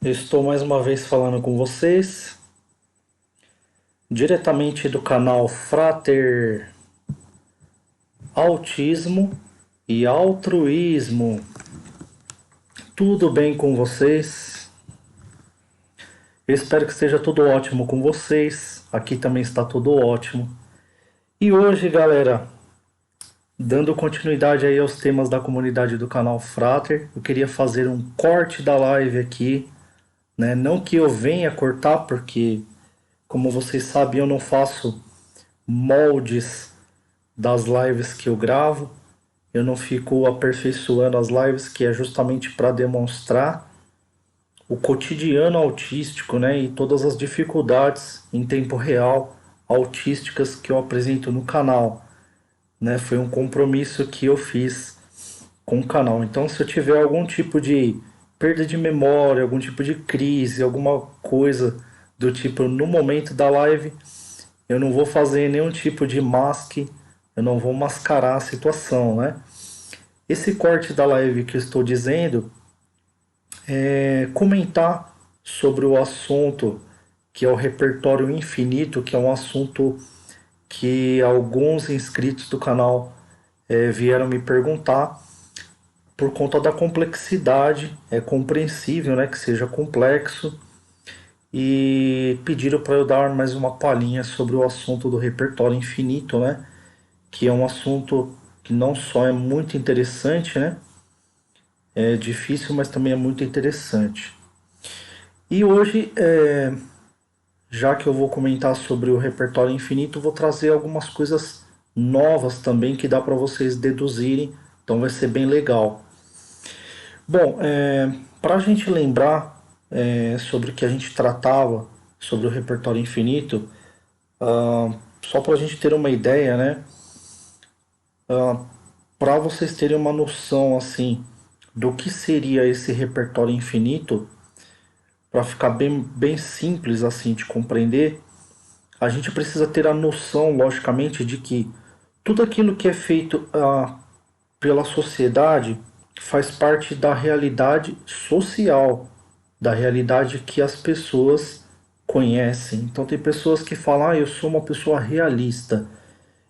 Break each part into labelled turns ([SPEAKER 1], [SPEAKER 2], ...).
[SPEAKER 1] Eu estou mais uma vez falando com vocês, diretamente do canal Frater Autismo e Altruísmo. Tudo bem com vocês? Eu espero que esteja tudo ótimo com vocês. Aqui também está tudo ótimo. E hoje, galera, dando continuidade aí aos temas da comunidade do canal Frater, eu queria fazer um corte da live aqui, né? Não que eu venha cortar, porque, como vocês sabem, eu não faço moldes das lives que eu gravo. Eu não fico aperfeiçoando as lives, que é justamente para demonstrar o cotidiano autístico, né, e todas as dificuldades em tempo real autísticas que eu apresento no canal, né? Foi um compromisso que eu fiz com o canal. Então, se eu tiver algum tipo de perda de memória, algum tipo de crise, alguma coisa do tipo no momento da live, eu não vou fazer nenhum tipo de masque, eu não vou mascarar a situação, né? Esse corte da live que eu estou dizendo é comentar sobre o assunto que é o repertório infinito, que é um assunto que alguns inscritos do canal vieram me perguntar por conta da complexidade. É compreensível, né, que seja complexo, e pediram para eu dar mais uma palhinha sobre o assunto do repertório infinito, né, que é um assunto que não só é muito interessante, né, é difícil, mas também é muito interessante. E hoje, já que eu vou comentar sobre o repertório infinito, vou trazer algumas coisas novas também que dá para vocês deduzirem, então vai ser bem legal. Bom, para a gente lembrar sobre o que a gente tratava sobre o repertório infinito, só para a gente ter uma ideia, né? Para vocês terem uma noção assim do que seria esse repertório infinito, para ficar bem simples assim de compreender, a gente precisa ter a noção, logicamente, de que tudo aquilo que é feito pela sociedade faz parte da realidade social, da realidade que as pessoas conhecem. Então, tem pessoas que falam, eu sou uma pessoa realista.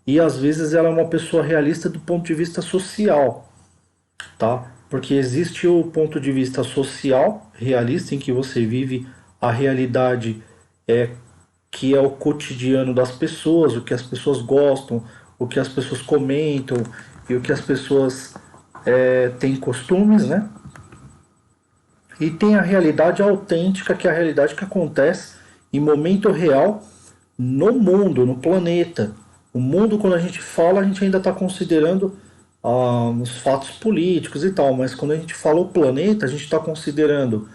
[SPEAKER 1] E às vezes ela é uma pessoa realista do ponto de vista social, tá? Porque existe o ponto de vista social, realista, em que você vive a realidade que é o cotidiano das pessoas, o que as pessoas gostam, o que as pessoas comentam e o que as pessoas têm costumes, né? E tem a realidade autêntica, que é a realidade que acontece em momento real no mundo, no planeta. O mundo, quando a gente fala, a gente ainda está considerando os fatos políticos e tal, mas quando a gente fala o planeta, a gente está considerando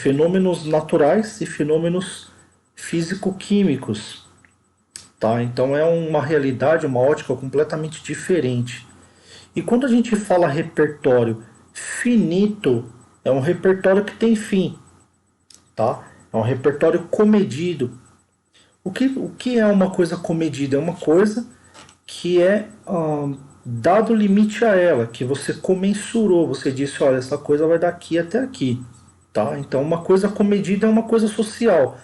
[SPEAKER 1] fenômenos naturais e fenômenos físico-químicos, tá? Então é uma realidade, uma ótica completamente diferente. E quando a gente fala repertório finito, é um repertório que tem fim, tá? É um repertório comedido. O que é uma coisa comedida? É uma coisa que é dado limite a ela, que você comensurou, você disse, olha, essa coisa vai daqui até aqui, tá? Então uma coisa comedida é uma coisa social.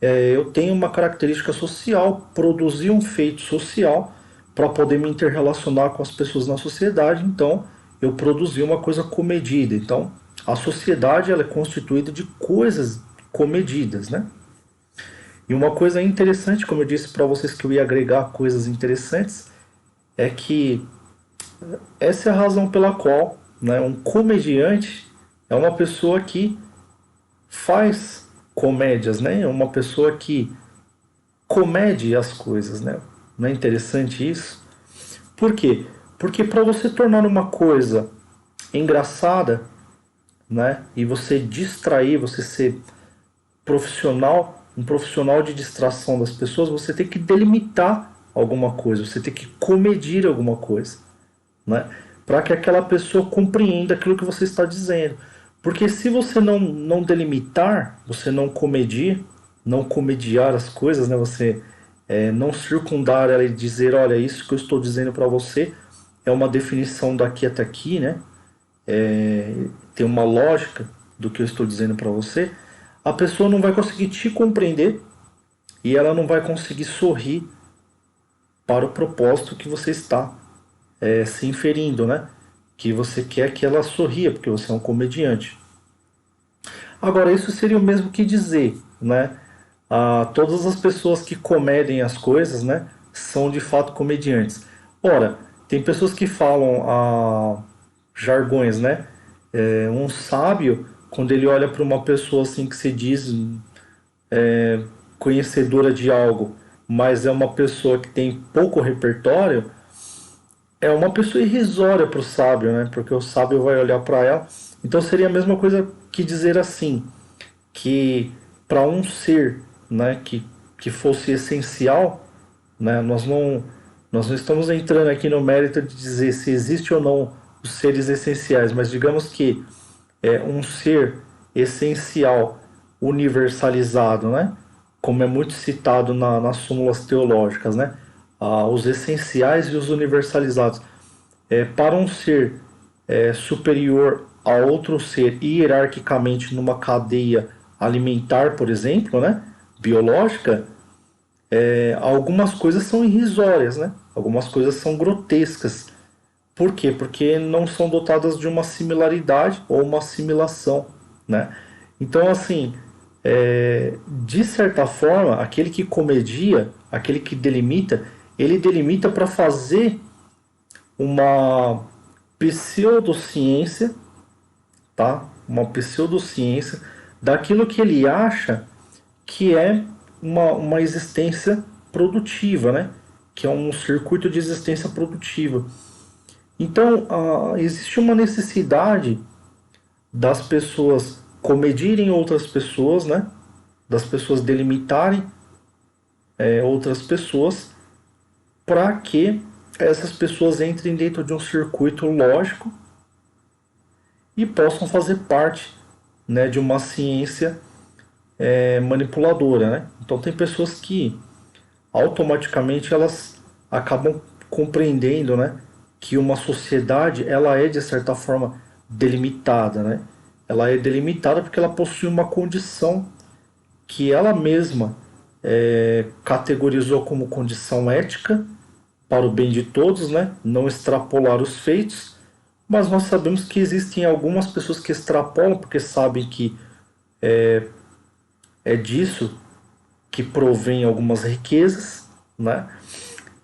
[SPEAKER 1] Eu tenho uma característica social, produzir um feito social para poder me interrelacionar com as pessoas na sociedade, então eu produzi uma coisa comedida. Então a sociedade ela é constituída de coisas comedidas, né? E uma coisa interessante, como eu disse para vocês que eu ia agregar coisas interessantes, é que essa é a razão pela qual, né, um comediante é uma pessoa que faz comédias, né? É uma pessoa que comede as coisas, né? Não é interessante isso? Por quê? Porque para você tornar uma coisa engraçada, né, e você distrair, você ser profissional, um profissional de distração das pessoas, você tem que delimitar alguma coisa, você tem que comedir alguma coisa, né? Para que aquela pessoa compreenda aquilo que você está dizendo. Porque se você não delimitar, você não comedir, não comediar as coisas, né? Você não circundar ela e dizer, olha, isso que eu estou dizendo para você é uma definição daqui até aqui, né? Tem uma lógica. do que eu estou dizendo para você, a pessoa não vai conseguir te compreender e ela não vai conseguir sorrir para o propósito que você está se inferindo, né? Que você quer que ela sorria, porque você é um comediante. Agora, isso seria o mesmo que dizer, né? Todas as pessoas que comedem as coisas, né, são de fato comediantes. Ora, tem pessoas que falam jargões, né? Um sábio, quando ele olha para uma pessoa assim que se diz conhecedora de algo, mas é uma pessoa que tem pouco repertório, é uma pessoa irrisória para o sábio, né? Porque o sábio vai olhar para ela. Então seria a mesma coisa que dizer assim, que para um ser, né, que fosse essencial, né, nós não estamos entrando aqui no mérito de dizer se existe ou não os seres essenciais, mas digamos que é um ser essencial, universalizado, né? Como é muito citado nas súmulas teológicas, né? Os essenciais e os universalizados. Para um ser superior a outro ser hierarquicamente numa cadeia alimentar, por exemplo, né? Biológica, algumas coisas são irrisórias, né? Algumas coisas são grotescas. Por quê? Porque não são dotadas de uma similaridade ou uma assimilação, né? Então, assim, de certa forma, aquele que comedia, aquele que delimita, ele delimita para fazer uma pseudociência, tá? Uma pseudociência daquilo que ele acha que é uma existência produtiva, né? Que é um circuito de existência produtiva. Então, existe uma necessidade das pessoas comedirem outras pessoas, né? Das pessoas delimitarem outras pessoas para que essas pessoas entrem dentro de um circuito lógico e possam fazer parte, né, de uma ciência manipuladora, né? Então tem pessoas que automaticamente elas acabam compreendendo, né, que uma sociedade ela é de certa forma delimitada, né? Ela é delimitada porque ela possui uma condição que ela mesma categorizou como condição ética para o bem de todos, né? Não extrapolar os feitos, mas nós sabemos que existem algumas pessoas que extrapolam porque sabem que é disso que provém algumas riquezas, né?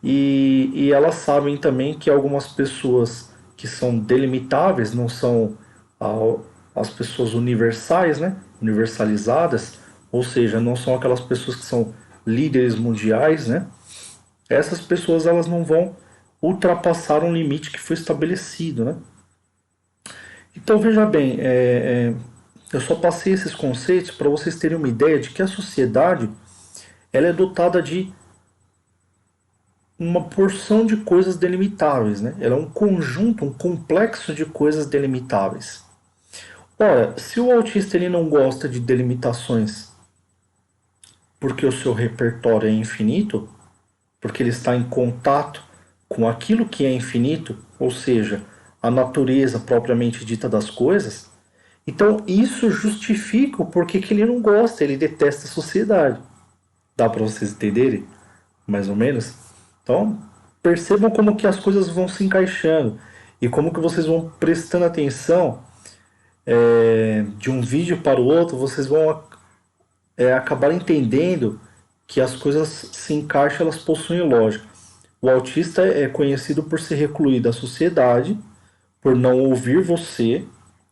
[SPEAKER 1] E elas sabem também que algumas pessoas que são delimitáveis, não são as pessoas universais, né? Universalizadas, ou seja, não são aquelas pessoas que são líderes mundiais, né? Essas pessoas elas não vão ultrapassar um limite que foi estabelecido, né? Então veja bem, eu só passei esses conceitos para vocês terem uma ideia de que a sociedade ela é dotada de uma porção de coisas delimitáveis, né? Ela é um conjunto, um complexo de coisas delimitáveis. Ora, se o autista ele não gosta de delimitações porque o seu repertório é infinito, porque ele está em contato com aquilo que é infinito, ou seja, a natureza propriamente dita das coisas, então isso justifica o porquê que ele não gosta, ele detesta a sociedade. Dá para vocês entenderem? Mais ou menos? Então, percebam como que as coisas vão se encaixando e como que vocês vão prestando atenção de um vídeo para o outro, vocês vão acabar entendendo que as coisas se encaixam, elas possuem lógica. O autista é conhecido por se recluir da sociedade, por não ouvir você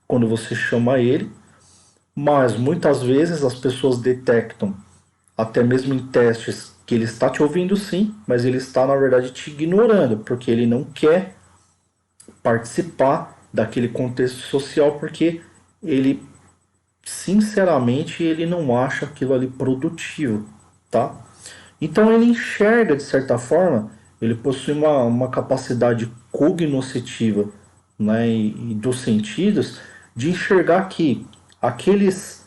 [SPEAKER 1] quando você chama ele, mas muitas vezes as pessoas detectam, até mesmo em testes, que ele está te ouvindo sim, mas ele está na verdade te ignorando, porque ele não quer participar daquele contexto social, porque ele sinceramente ele não acha aquilo ali produtivo, tá? Então ele enxerga de certa forma, ele possui uma capacidade cognoscitiva, né, e dos sentidos de enxergar que aqueles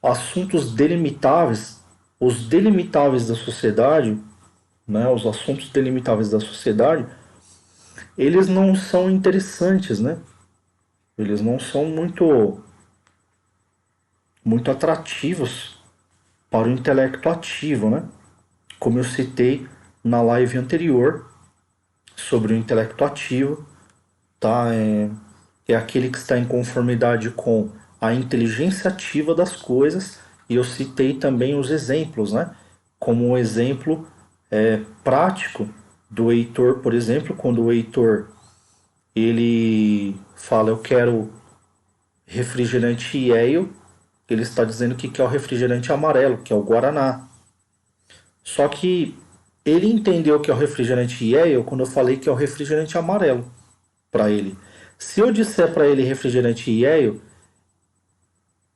[SPEAKER 1] assuntos delimitáveis, os delimitáveis da sociedade, né, os assuntos delimitáveis da sociedade, eles não são interessantes, né? Eles não são muito muito atrativos para o intelecto ativo, né? Como eu citei na live anterior sobre o intelecto ativo, tá? É aquele que está em conformidade com a inteligência ativa das coisas, e eu citei também os exemplos, né? Como um exemplo prático do Heitor, por exemplo, quando o Heitor ele fala eu quero refrigerante Yale, ele está dizendo que quer o refrigerante amarelo, que é o Guaraná. Só que ele entendeu que é o refrigerante Yale quando eu falei que é o refrigerante amarelo para ele. Se eu disser para ele refrigerante Yale,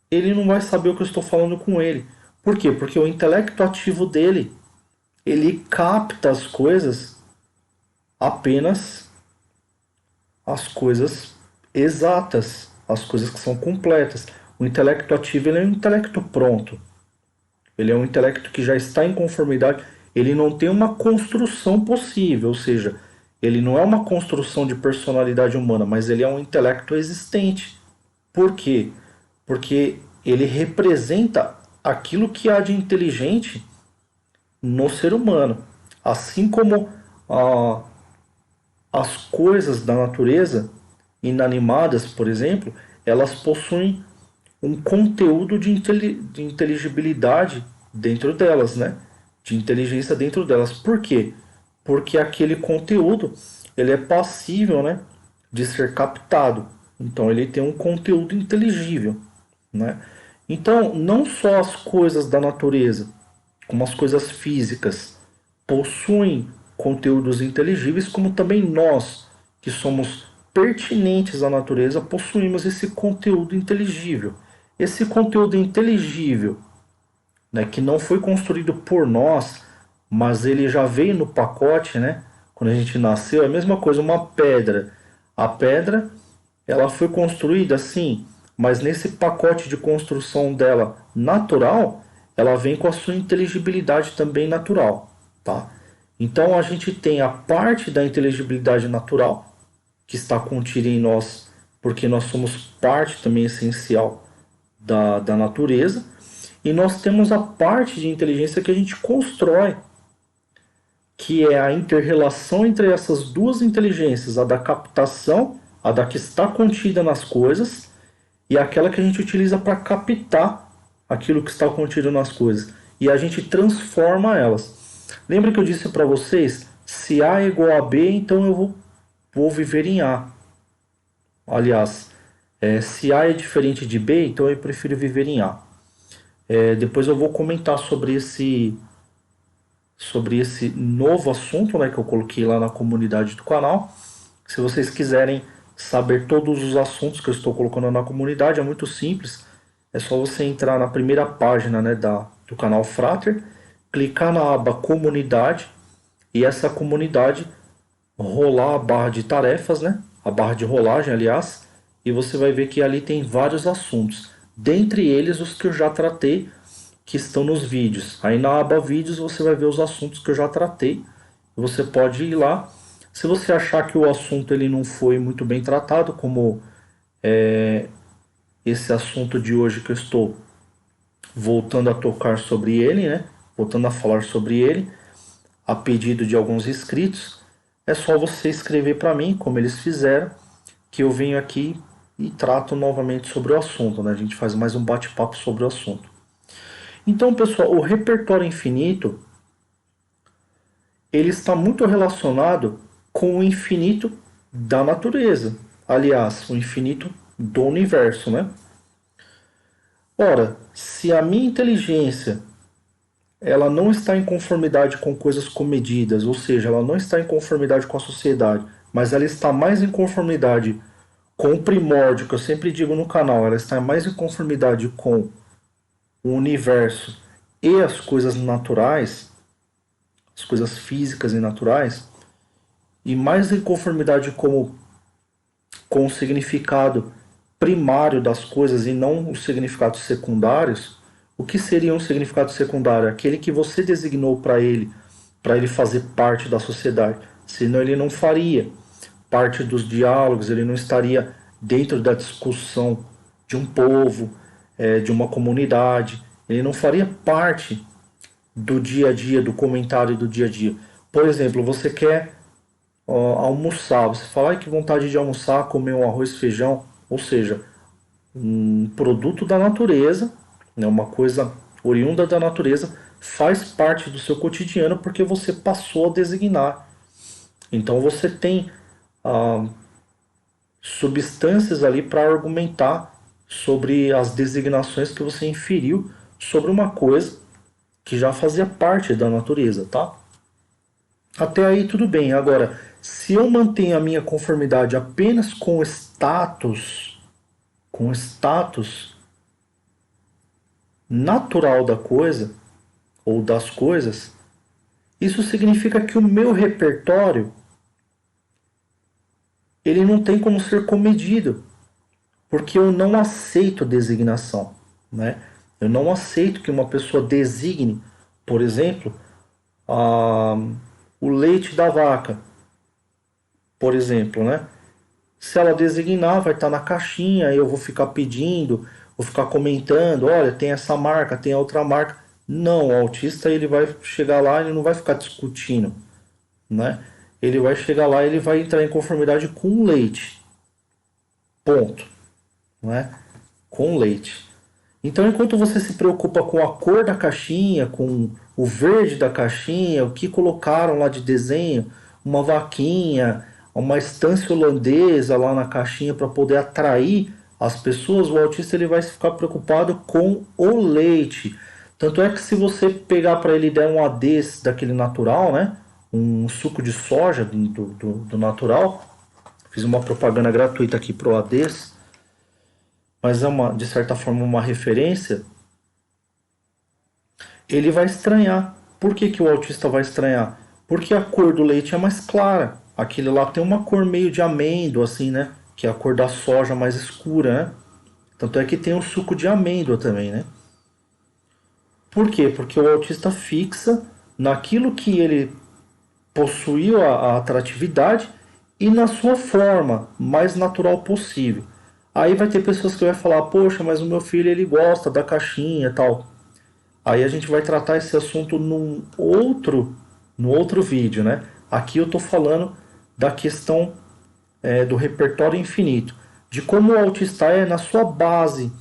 [SPEAKER 1] ele não vai saber o que eu estou falando com ele. Por quê? Porque o intelecto ativo dele, ele capta as coisas, apenas as coisas exatas, as coisas que são completas. O intelecto ativo ele é um intelecto pronto. Ele é um intelecto que já está em conformidade. Ele não tem uma construção possível, ou seja, ele não é uma construção de personalidade humana, mas ele é um intelecto existente. Por quê? Porque ele representa aquilo que há de inteligente no ser humano. Assim como ah, as coisas da natureza, inanimadas, por exemplo, elas possuem um conteúdo de inteligibilidade dentro delas, né? De inteligência dentro delas. Por quê? Porque aquele conteúdo ele é passível, né, de ser captado. Então ele tem um conteúdo inteligível, né? Então não só as coisas da natureza, como as coisas físicas possuem conteúdos inteligíveis, como também nós, que somos pertinentes à natureza, possuímos esse conteúdo inteligível. Esse conteúdo inteligível, né, que não foi construído por nós, mas ele já veio no pacote, né? Quando a gente nasceu, é a mesma coisa, uma pedra. A pedra, ela foi construída assim, mas nesse pacote de construção dela natural, ela vem com a sua inteligibilidade também natural, tá? Então a gente tem a parte da inteligibilidade natural que está contida em nós, porque nós somos parte também essencial da natureza, e nós temos a parte de inteligência que a gente constrói, que é a interrelação entre essas duas inteligências, a da captação, a da que está contida nas coisas, e aquela que a gente utiliza para captar aquilo que está contido nas coisas. E a gente transforma elas. Lembra que eu disse para vocês? Se A é igual a B, então eu vou viver em A. Aliás, se A é diferente de B, então eu prefiro viver em A. Depois eu vou comentar sobre esse novo assunto, né, que eu coloquei lá na comunidade do canal. Se vocês quiserem saber todos os assuntos que eu estou colocando na comunidade, é muito simples. É só você entrar na primeira página, né, do canal Frater, clicar na aba comunidade, e essa comunidade rolar a barra de tarefas, né, a barra de rolagem, aliás, e você vai ver que ali tem vários assuntos. Dentre eles, os que eu já tratei, que estão nos vídeos. Aí na aba vídeos você vai ver os assuntos que eu já tratei. Você pode ir lá. Se você achar que o assunto ele não foi muito bem tratado, como esse assunto de hoje que eu estou voltando a tocar sobre ele, né? Voltando a falar sobre ele, a pedido de alguns inscritos, é só você escrever para mim, como eles fizeram, que eu venho aqui e trato novamente sobre o assunto, né? A gente faz mais um bate-papo sobre o assunto. Então, pessoal, o repertório infinito ele está muito relacionado com o infinito da natureza. Aliás, o infinito do universo, né? Ora, se a minha inteligência ela não está em conformidade com coisas comedidas, ou seja, ela não está em conformidade com a sociedade, mas ela está mais em conformidade com o primórdio, que eu sempre digo no canal, ela está mais em conformidade com o universo e as coisas naturais, as coisas físicas e naturais, e mais em conformidade com o significado primário das coisas e não os significados secundários. O que seria um significado secundário? Aquele que você designou para ele fazer parte da sociedade. Senão ele não faria parte dos diálogos, ele não estaria dentro da discussão de um povo, de uma comunidade, ele não faria parte do dia a dia, do comentário do dia a dia. Por exemplo, você quer almoçar, você fala: "Ai, que vontade de almoçar, comer um arroz e feijão", ou seja, um produto da natureza, né, uma coisa oriunda da natureza, faz parte do seu cotidiano porque você passou a designar. Então você tem ah, substâncias ali para argumentar sobre as designações que você inferiu sobre uma coisa que já fazia parte da natureza, tá? Até aí tudo bem. Agora, se eu mantenho a minha conformidade apenas com o status natural da coisa ou das coisas, isso significa que o meu repertório ele não tem como ser comedido, porque eu não aceito designação, né? Eu não aceito que uma pessoa designe, por exemplo, a, o leite da vaca, por exemplo, né? Se ela designar, vai estar na caixinha, eu vou ficar pedindo, vou ficar comentando, olha, tem essa marca, tem outra marca. Não, o autista ele vai chegar lá, ele não vai ficar discutindo, né? Ele vai chegar lá, ele vai entrar em conformidade com o leite, ponto, né? Com leite. Então, enquanto você se preocupa com a cor da caixinha, com o verde da caixinha, o que colocaram lá de desenho, uma vaquinha, uma estância holandesa lá na caixinha para poder atrair as pessoas, o autista ele vai ficar preocupado com o leite. Tanto é que se você pegar para ele e der um ADES daquele natural, né? Um suco de soja do natural, fiz uma propaganda gratuita aqui pro ADES, mas é uma, de certa forma, uma referência, ele vai estranhar. Por que, que o autista vai estranhar? Porque a cor do leite é mais clara. Aquele lá tem uma cor meio de amêndoa, assim, né? Que é a cor da soja mais escura, né? Tanto é que tem o suco de amêndoa também, né? Por quê? Porque o autista fixa naquilo que ele possuiu a atratividade e na sua forma mais natural possível. Aí vai ter pessoas que vai falar: poxa, mas o meu filho ele gosta da caixinha e tal. Aí a gente vai tratar esse assunto no outro vídeo, né? Aqui eu estou falando da questão do repertório infinito, de como o autista é na sua base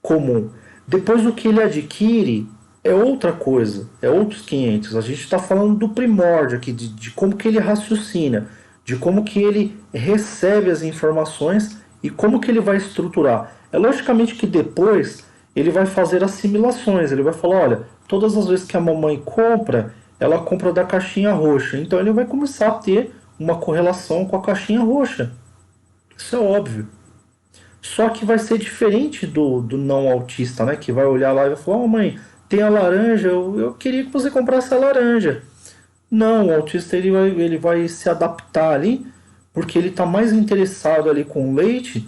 [SPEAKER 1] comum. Depois o que ele adquire é outra coisa, é outros 500. A gente está falando do primórdio aqui, de como que ele raciocina, de como que ele recebe as informações e como que ele vai estruturar. É logicamente que depois ele vai fazer assimilações, ele vai falar: olha, todas as vezes que a mamãe compra, ela compra da caixinha roxa. Então ele vai começar a ter uma correlação com a caixinha roxa. Isso é óbvio. Só que vai ser diferente do não autista, né? Que vai olhar lá e vai falar: oh, mãe, tem a laranja, eu queria que você comprasse a laranja. Não, o autista ele vai se adaptar ali, porque ele está mais interessado ali com o leite.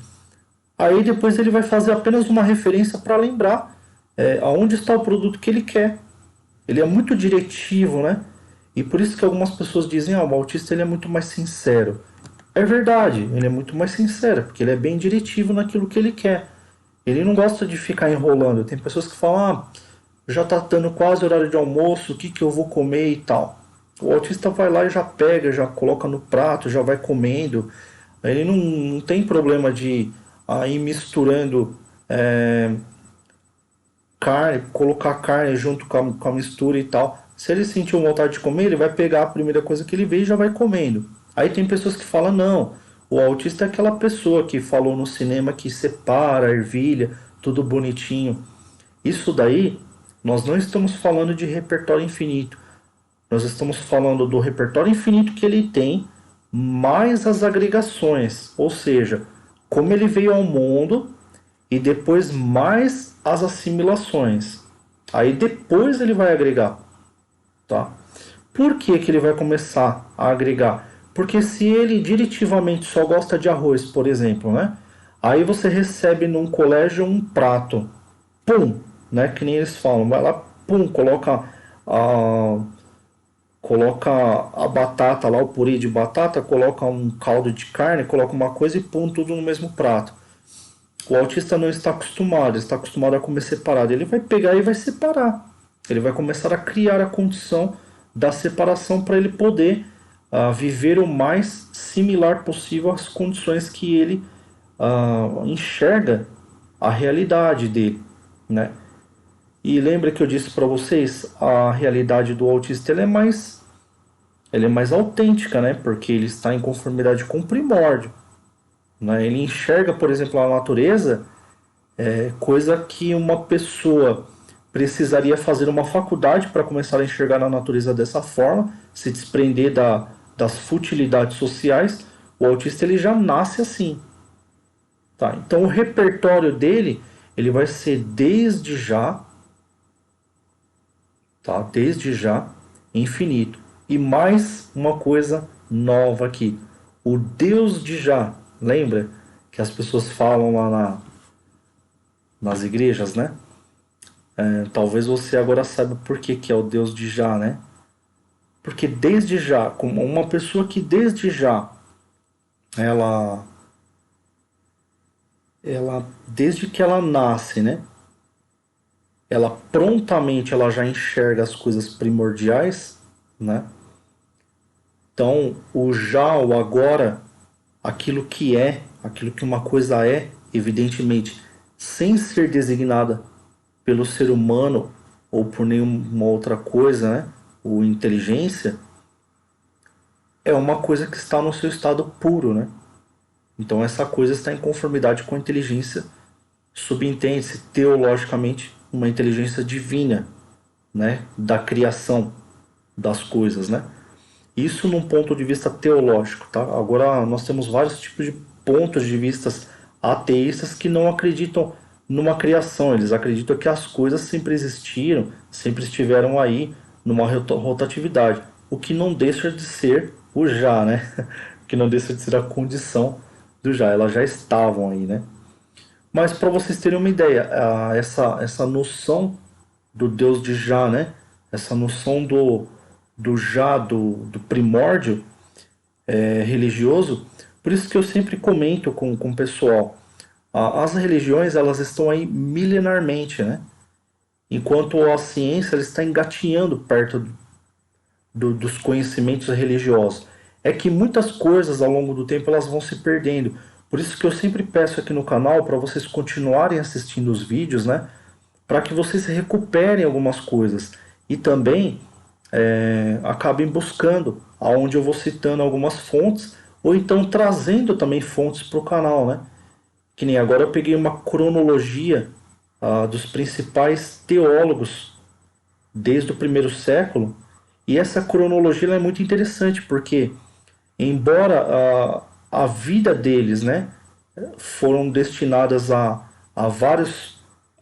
[SPEAKER 1] Aí depois ele vai fazer apenas uma referência para lembrar aonde está o produto que ele quer. Ele é muito diretivo, né? E por isso que algumas pessoas dizem: ah, o autista ele é muito mais sincero. É verdade, ele é muito mais sincero, porque ele é bem diretivo naquilo que ele quer. Ele não gosta de ficar enrolando. Tem pessoas que falam: ah, já tá dando quase horário de almoço, o que que eu vou comer e tal. O autista vai lá e já pega, já coloca no prato, já vai comendo. Ele não tem problema de ir misturando carne, colocar carne junto com a mistura e tal. Se ele sentiu vontade de comer, ele vai pegar a primeira coisa que ele vê e já vai comendo. Aí tem pessoas que falam: não, o autista é aquela pessoa que falou no cinema que separa, ervilha, tudo bonitinho. Isso daí, nós não estamos falando de repertório infinito. Nós estamos falando do repertório infinito que ele tem, mais as agregações, ou seja, como ele veio ao mundo e depois mais as assimilações. Aí depois ele vai agregar, tá? Por que, que ele vai começar a agregar? Porque se ele diretivamente só gosta de arroz, por exemplo, né? Aí você recebe num colégio um prato, pum, né? Que nem eles falam, vai lá, pum, a, coloca a batata lá, o purê de batata, coloca um caldo de carne, coloca uma coisa e pum, tudo no mesmo prato. O autista não está acostumado, está acostumado a comer separado. Ele vai pegar e vai separar. Ele vai começar a criar a condição da separação para ele poder viver o mais similar possível às condições que ele enxerga a realidade dele, né? E lembra que eu disse para vocês, a realidade do autista ela é mais autêntica, né? Porque ele está em conformidade com o primórdio, né? Ele enxerga, por exemplo, a natureza, coisa que uma pessoa precisaria fazer uma faculdade para começar a enxergar a natureza dessa forma, se desprender das futilidades sociais. O autista ele já nasce assim, tá? Então o repertório dele ele vai ser desde já, tá? Desde já infinito. E mais uma coisa nova aqui, o Deus de já, lembra que as pessoas falam lá nas igrejas, né? Talvez você agora saiba por que é o Deus de já, né? Porque desde já, como uma pessoa que desde já, ela, desde que ela nasce, né? Ela prontamente ela já enxerga as coisas primordiais, né? Então, o já, o agora, aquilo que uma coisa é, evidentemente, sem ser designada pelo ser humano ou por nenhuma outra coisa, né? Ou inteligência, é uma coisa que está no seu estado puro, né? Então essa coisa está em conformidade com a inteligência, subentende-se teologicamente uma inteligência divina, né? Da criação das coisas, né? Isso num ponto de vista teológico, tá? Agora nós temos vários tipos de pontos de vista ateístas que não acreditam numa criação, eles acreditam que as coisas sempre existiram, sempre estiveram aí numa rotatividade, o que não deixa de ser o já, né? O que não deixa de ser a condição do já, elas já estavam aí, né? Mas para vocês terem uma ideia, essa noção do Deus de já, né? Essa noção do já, do primórdio religioso, por isso que eu sempre comento com o pessoal, as religiões elas estão aí milenarmente, né? Enquanto a ciência ela está engatinhando perto dos conhecimentos religiosos. É que muitas coisas ao longo do tempo elas vão se perdendo. Por isso que eu sempre peço aqui no canal para vocês continuarem assistindo os vídeos, né? Para que vocês recuperem algumas coisas e também acabem buscando, aonde eu vou citando algumas fontes ou então trazendo também fontes para o canal, né? Que nem agora eu peguei uma cronologia dos principais teólogos desde o primeiro século e essa cronologia é muito interessante porque embora a vida deles, né, foram destinadas a vários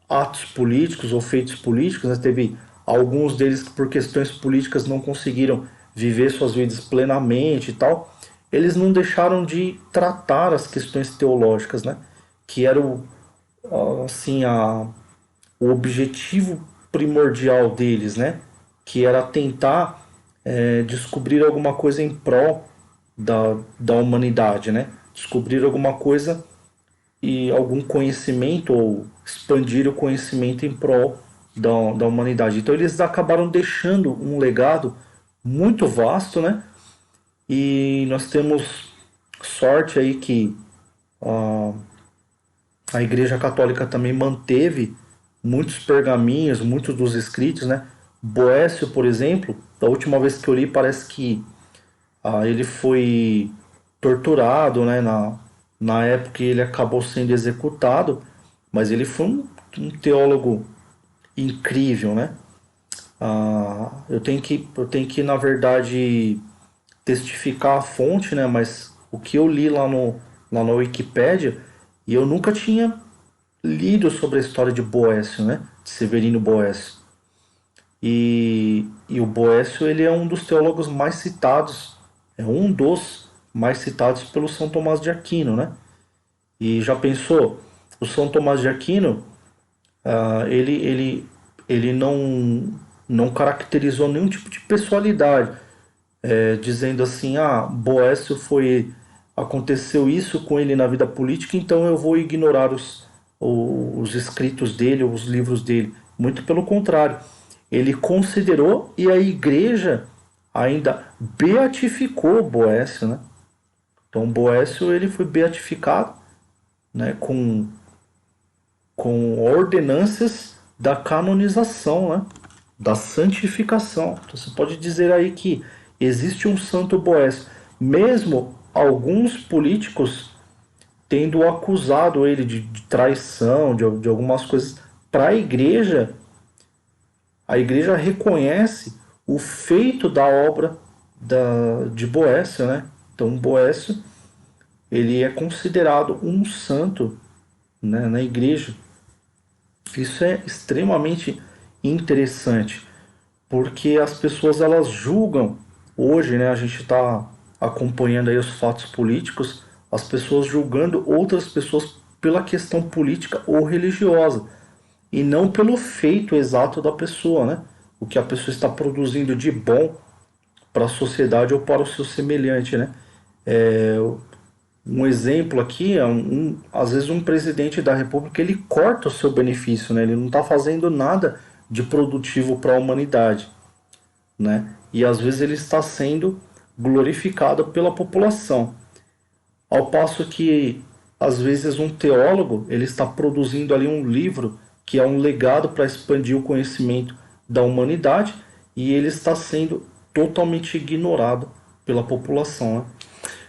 [SPEAKER 1] atos políticos ou feitos políticos, né, teve alguns deles que por questões políticas não conseguiram viver suas vidas plenamente e tal, eles não deixaram de tratar as questões teológicas, né, que era assim o objetivo primordial deles, né, que era tentar descobrir alguma coisa em prol da humanidade, né? Descobrir alguma coisa e algum conhecimento ou expandir o conhecimento em prol da humanidade. Então eles acabaram deixando um legado muito vasto, né? E nós temos sorte aí que a Igreja Católica também manteve muitos pergaminhos, muitos dos escritos, né? Boécio, por exemplo, da última vez que eu li, parece que ele foi torturado, né? Na época ele acabou sendo executado, mas ele foi um teólogo incrível, né? Eu tenho que, na verdade, testificar a fonte, né? Mas o que eu li lá na Wikipédia, e eu nunca tinha lido sobre a história de Boécio, né? De Severino Boécio. E o Boécio ele é um dos teólogos mais citados, é um dos mais citados pelo São Tomás de Aquino, né? E já pensou, o São Tomás de Aquino, ele não caracterizou nenhum tipo de pessoalidade, dizendo assim, Boécio aconteceu isso com ele na vida política, então eu vou ignorar os escritos dele, os livros dele. Muito pelo contrário. Ele considerou e a igreja ainda beatificou Boécio, né? Então Boécio ele foi beatificado, né, com ordenâncias da canonização, né, da santificação. Então você pode dizer aí que existe um santo Boécio, mesmo alguns políticos tendo acusado ele de traição, de algumas coisas para a igreja reconhece o feito da obra de Boécio, né? Então Boécio ele é considerado um santo, né, na igreja. Isso é extremamente interessante, porque as pessoas elas julgam hoje, né? A gente está acompanhando aí os fatos políticos, as pessoas julgando outras pessoas pela questão política ou religiosa e não pelo feito exato da pessoa, né? O que a pessoa está produzindo de bom para a sociedade ou para o seu semelhante, né? É, um exemplo aqui é às vezes um presidente da República ele corta o seu benefício, né? Ele não está fazendo nada de produtivo para a humanidade, né? E às vezes ele está sendo glorificado pela população, ao passo que às vezes um teólogo ele está produzindo ali um livro que é um legado para expandir o conhecimento da humanidade e ele está sendo totalmente ignorado pela população, né?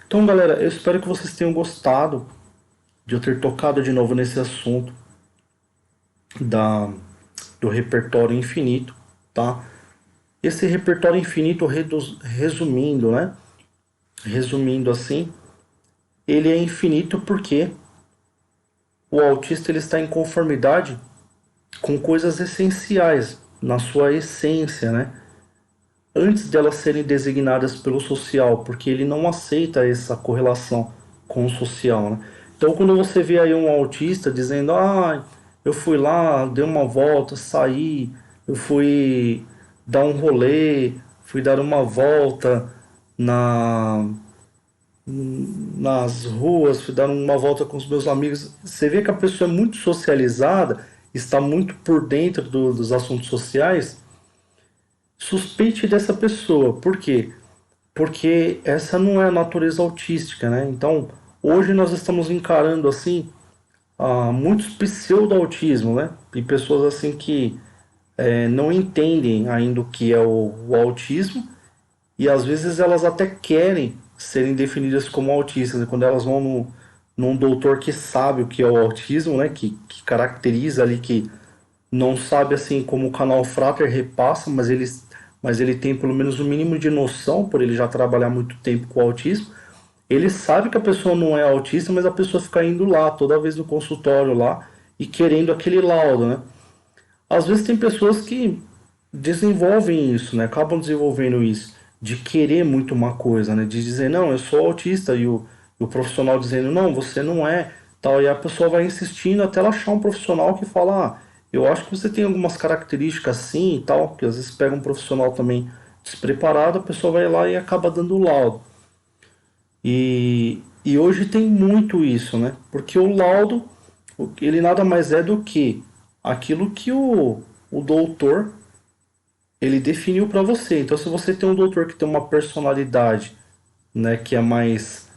[SPEAKER 1] Então, galera, eu espero que vocês tenham gostado de eu ter tocado de novo nesse assunto da, do repertório infinito, tá? Esse repertório infinito, resumindo, né? Resumindo assim, ele é infinito porque o autista ele está em conformidade com coisas essenciais na sua essência, né? Antes de elas serem designadas pelo social, porque ele não aceita essa correlação com o social, né? Então, quando você vê aí um autista dizendo, ah, eu fui lá, dei uma volta, saí, eu fui dar um rolê, fui dar uma volta na nas ruas, fui dar uma volta com os meus amigos. Você vê que a pessoa é muito socializada, está muito por dentro dos assuntos sociais. Suspeite dessa pessoa. Por quê? Porque essa não é a natureza autística, né? Então, hoje nós estamos encarando assim muitos pseudo-autismo, né? E pessoas assim que não entendem ainda o que é o autismo e às vezes elas até querem serem definidas como autistas, né? Quando elas vão num doutor que sabe o que é o autismo, né? Que caracteriza ali, que não sabe assim como o canal Frater repassa, mas ele tem pelo menos o mínimo de noção, por ele já trabalhar muito tempo com o autismo. Ele sabe que a pessoa não é autista, mas a pessoa fica indo lá toda vez no consultório lá e querendo aquele laudo, né? Às vezes tem pessoas que desenvolvem isso, né? Acabam desenvolvendo isso, de querer muito uma coisa, né? De dizer, não, eu sou autista, e o profissional dizendo, não, você não é, tal, e a pessoa vai insistindo até ela achar um profissional que fala, ah, eu acho que você tem algumas características assim e tal, que às vezes pega um profissional também despreparado, a pessoa vai lá e acaba dando o laudo. E hoje tem muito isso, né? Porque o laudo, ele nada mais é do que aquilo que o doutor ele definiu para você. Então, se você tem um doutor que tem uma personalidade, né, que é mais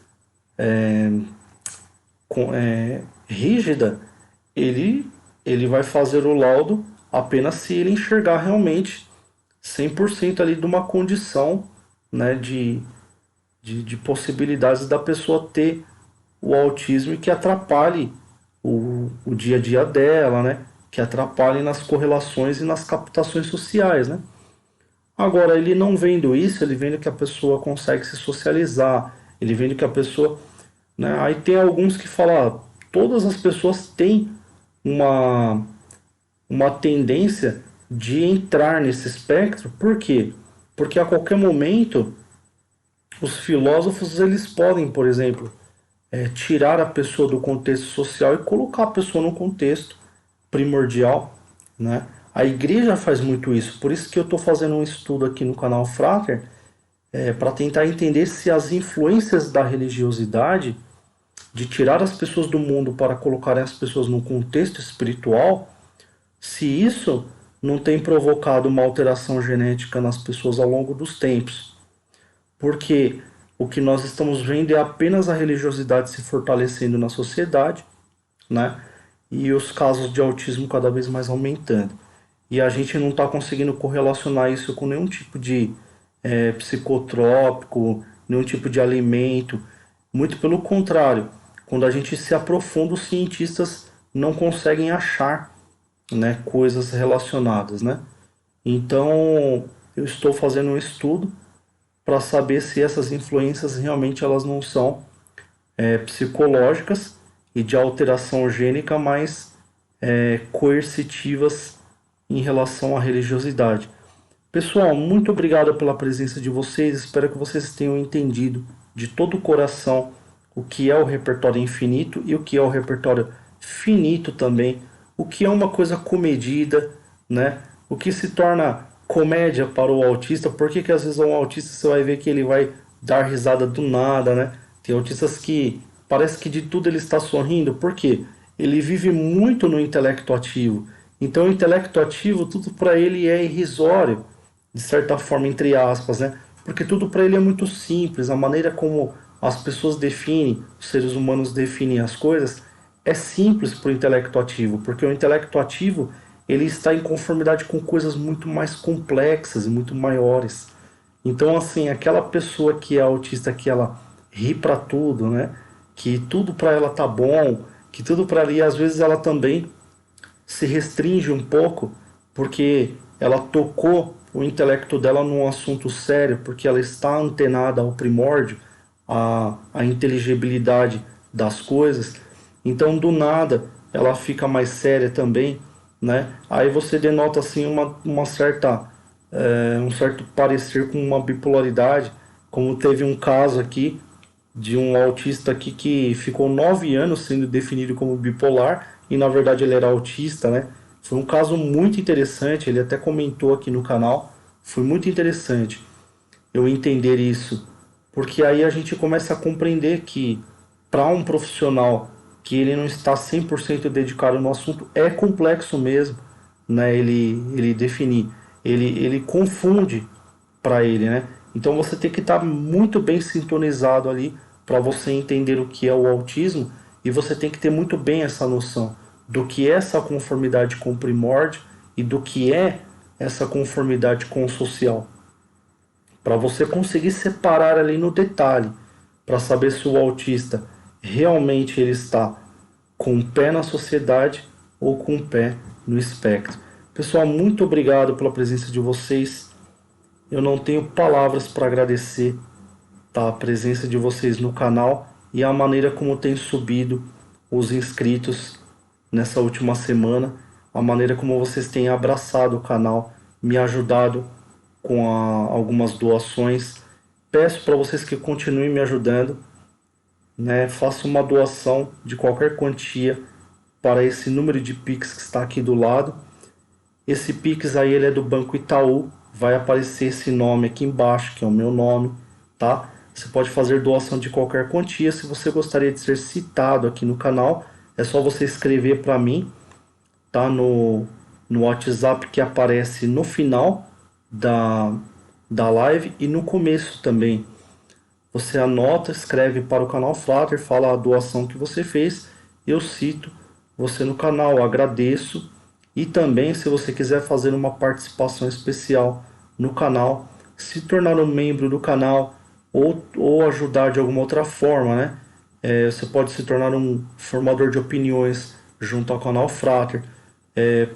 [SPEAKER 1] rígida, ele, ele vai fazer o laudo apenas se ele enxergar realmente 100% ali de uma condição, né, de possibilidades da pessoa ter o autismo e que atrapalhe o dia a dia dela, né? Que atrapalhe nas correlações e nas captações sociais, né? Agora, ele não vendo isso, ele vendo que a pessoa consegue se socializar, ele vendo que a pessoa, né? Aí tem alguns que falam, ah, todas as pessoas têm uma, uma tendência de entrar nesse espectro, por quê? Porque a qualquer momento os filósofos eles podem, por exemplo, tirar a pessoa do contexto social e colocar a pessoa no contexto primordial, né? A igreja faz muito isso, por isso que eu estou fazendo um estudo aqui no canal Frater, para tentar entender se as influências da religiosidade de tirar as pessoas do mundo para colocarem as pessoas num contexto espiritual, se isso não tem provocado uma alteração genética nas pessoas ao longo dos tempos. Porque o que nós estamos vendo é apenas a religiosidade se fortalecendo na sociedade, né? E os casos de autismo cada vez mais aumentando. E a gente não está conseguindo correlacionar isso com nenhum tipo de psicotrópico, nenhum tipo de alimento. Muito pelo contrário, quando a gente se aprofunda, os cientistas não conseguem achar, né, coisas relacionadas, né? Então, eu estou fazendo um estudo para saber se essas influências realmente elas não são psicológicas e de alteração gênica, mas coercitivas em relação à religiosidade. Pessoal, muito obrigado pela presença de vocês. Espero que vocês tenham entendido de todo o coração o que é o repertório infinito e o que é o repertório finito também. O que é uma coisa comedida, né? O que se torna comédia para o autista. Por que às vezes um autista você vai ver que ele vai dar risada do nada, né? Tem autistas que parece que de tudo ele está sorrindo. Por quê? Ele vive muito no intelecto ativo. Então, o intelecto ativo, tudo para ele é irrisório, de certa forma, entre aspas, né? Porque tudo para ele é muito simples. A maneira como as pessoas definem, os seres humanos definem as coisas, é simples para o intelecto ativo, porque o intelecto ativo ele está em conformidade com coisas muito mais complexas e muito maiores. Então, assim, aquela pessoa que é autista, que ela ri para tudo, né? Que tudo para ela tá bom, que tudo para ela, e às vezes ela também se restringe um pouco porque ela tocou o intelecto dela num assunto sério, porque ela está antenada ao primórdio, à inteligibilidade das coisas. Então, do nada, ela fica mais séria também, né? Aí você denota assim uma certa um certo parecer com uma bipolaridade, como teve um caso aqui de um autista aqui que ficou 9 anos sendo definido como bipolar e na verdade ele era autista, né? Foi um caso muito interessante, ele até comentou aqui no canal, foi muito interessante eu entender isso, porque aí a gente começa a compreender que para um profissional que ele não está 100% dedicado no assunto, é complexo mesmo, né? Ele definir, ele confunde para ele, né? Então você tem que estar muito bem sintonizado ali para você entender o que é o autismo e você tem que ter muito bem essa noção do que é essa conformidade com o primórdio e do que é essa conformidade com o social, para você conseguir separar ali no detalhe, para saber se o autista realmente ele está com o pé na sociedade ou com o pé no espectro. Pessoal, muito obrigado pela presença de vocês. Eu não tenho palavras para agradecer, tá, a presença de vocês no canal e a maneira como tem subido os inscritos nessa última semana, a maneira como vocês têm abraçado o canal, me ajudado com algumas doações. Peço para vocês que continuem me ajudando, né? Faça uma doação de qualquer quantia para esse número de Pix que está aqui do lado. Esse Pix aí ele é do Banco Itaú, vai aparecer esse nome aqui embaixo, que é o meu nome, tá? Você pode fazer doação de qualquer quantia. Se você gostaria de ser citado aqui no canal, é só você escrever para mim, tá? No WhatsApp que aparece no final da live e no começo também. Você anota, escreve para o canal Flatter, fala a doação que você fez, eu cito você no canal, agradeço. E também, se você quiser fazer uma participação especial no canal, se tornar um membro do canal ou ajudar de alguma outra forma, né? Você pode se tornar um formador de opiniões junto ao canal Frater,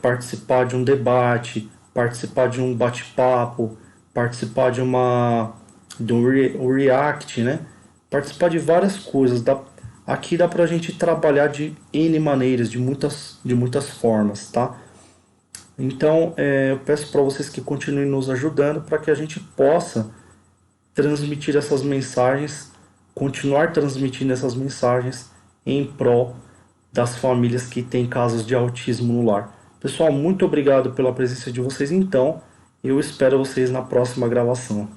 [SPEAKER 1] participar de um debate, participar de um bate-papo, participar de um react, né? Participar de várias coisas. Aqui dá pra gente trabalhar de N maneiras, de muitas formas, tá? Então, eu peço para vocês que continuem nos ajudando para que a gente possa transmitir essas mensagens, continuar transmitindo essas mensagens em prol das famílias que têm casos de autismo no lar. Pessoal, muito obrigado pela presença de vocês. Então, eu espero vocês na próxima gravação.